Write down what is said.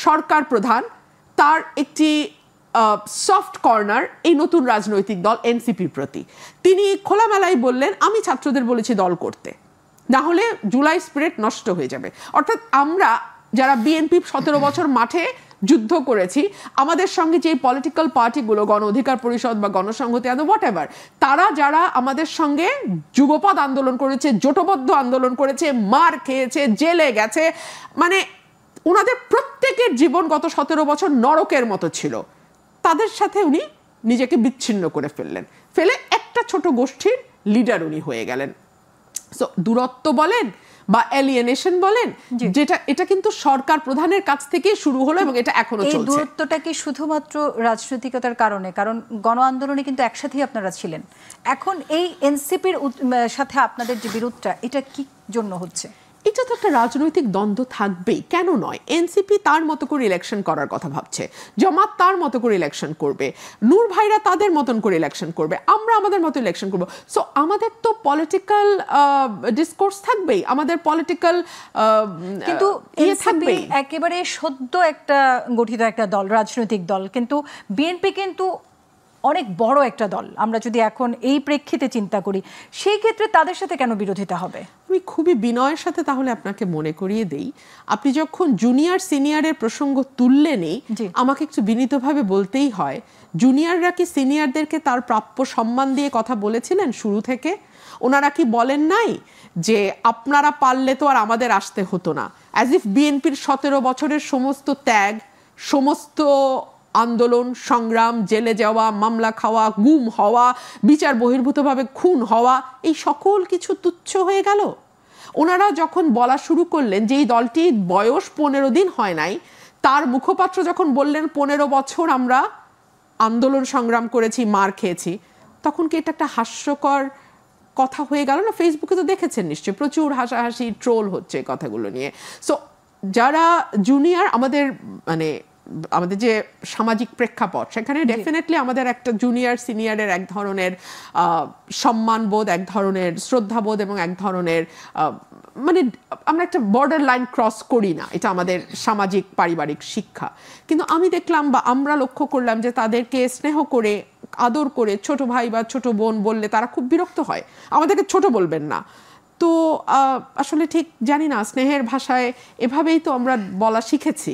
সরকার প্রধান তার একটি সফট কর্নার এই নতুন রাজনৈতিক দল এনসিপির প্রতি। তিনি খোলামেলাই বললেন, আমি ছাত্রদের বলেছি দল করতে, না হলে জুলাই স্পিরিট নষ্ট হয়ে যাবে। অর্থাৎ আমরা যারা বিএনপি 17 বছর মাঠে যুদ্ধ করেছি, আমাদের সঙ্গে যে পলিটিক্যাল পার্টিগুলো, গণ অধিকার পরিষদ বা গণসংহতি আন্দোলন হোয়াট এভার, তারা যারা আমাদের সঙ্গে যুগপৎ আন্দোলন করেছে, জোটবদ্ধ আন্দোলন করেছে, মার খেয়েছে, জেলে গেছে, মানে ওনাদের প্রত্যেকের জীবন গত 17 বছর নরকের মতো ছিল, তাদের সাথে উনি নিজেকে বিচ্ছিন্ন করে ফেলে একটা ছোট গোষ্ঠীর লিডার উনি হয়ে গেলেন। সো দূরত্ব বলেন বা এলিয়েনেশন বলেন, যেটা এটা কিন্তু সরকার প্রধানের কাছ থেকে শুরু হলো এবং এটা এখনো চলছে। এই দূরত্বটা কি শুধুমাত্র রাজনৈতিকতার কারণে? কারণ গণ আন্দোলনে কিন্তু একসাথেই আপনারা ছিলেন, এখন এই এনসিপির সাথে আপনাদের যে বিরোধটা, এটা কি জন্য হচ্ছে? এটা তো একটা রাজনৈতিক দ্বন্দ্ব থাকবেই, কেন নয়? এনসিপি তার মতো করে ইলেকশন করার কথা ভাবছে, জামাত তার মতো করে ইলেকশন করবে, নূর ভাইরা তাদের মতন করে ইলেকশন করবে, আমরা আমাদের মতো ইলেকশন করব। সো আমাদের তো পলিটিক্যাল ডিসকোর্স থাকবেই, আমাদের পলিটিক্যাল কিন্তু থাকবেই। একেবারে সদ্য একটা গঠিত একটা দল, রাজনৈতিক দল, কিন্তু বিএনপি কিন্তু অনেক বড় একটা দল। আমরা যদি এখন এই প্রেক্ষিতে চিন্তা করি, সেই ক্ষেত্রে তাদের সাথে কেন বিরোধিতা হবে? আমি খুবই বিনয়ের সাথে তাহলে আপনাকে মনে করিয়ে দেই, আপনি যখন জুনিয়র সিনিয়রের প্রসঙ্গ তুললেনই, আমাকে একটু বিনীতভাবে বলতেই হয়, জুনিয়ররা কি সিনিয়রদেরকে তার প্রাপ্য সম্মান দিয়ে কথা বলেছিলেন শুরু থেকে? ওনারা কি বলেন নাই যে আপনারা পারলে তো আর আমাদের আসতে হতো না? অ্যাজ ইফ বিএনপির 17 বছরের সমস্ত ত্যাগ, সমস্ত আন্দোলন সংগ্রাম, জেলে যাওয়া, মামলা খাওয়া, গুম হওয়া, বিচার বহির্ভূতভাবে খুন হওয়া, এই সকল কিছু তুচ্ছ হয়ে গেল। ওনারা যখন বলা শুরু করলেন যে এই দলটির বয়স 15 দিন হয় নাই, তার মুখপাত্র যখন বললেন 15 বছর আমরা আন্দোলন সংগ্রাম করেছি, মার খেয়েছি, তখন কি এটা একটা হাস্যকর কথা হয়ে গেল না? ফেসবুকে তো দেখেছেন নিশ্চয়ই, প্রচুর হাসাহাসি ট্রোল হচ্ছে কথাগুলো নিয়ে। সো যারা জুনিয়র, আমাদের যে সামাজিক প্রেক্ষাপট, সেখানে ডেফিনেটলি আমাদের একটা জুনিয়র সিনিয়রের এক ধরনের সম্মানবোধ, এক ধরনের শ্রদ্ধাবোধ এবং এক ধরনের আমরা একটা বর্ডার লাইন ক্রস করি না, এটা আমাদের সামাজিক পারিবারিক শিক্ষা। কিন্তু আমি দেখলাম বা আমরা লক্ষ্য করলাম যে তাদেরকে স্নেহ করে, আদর করে ছোট ভাই বা ছোট বোন বললে তারা খুব বিরক্ত হয়, আমাদেরকে ছোট বলবেন না। তো আসলে ঠিক জানি না, স্নেহের ভাষায় এভাবেই তো আমরা বলা শিখেছি।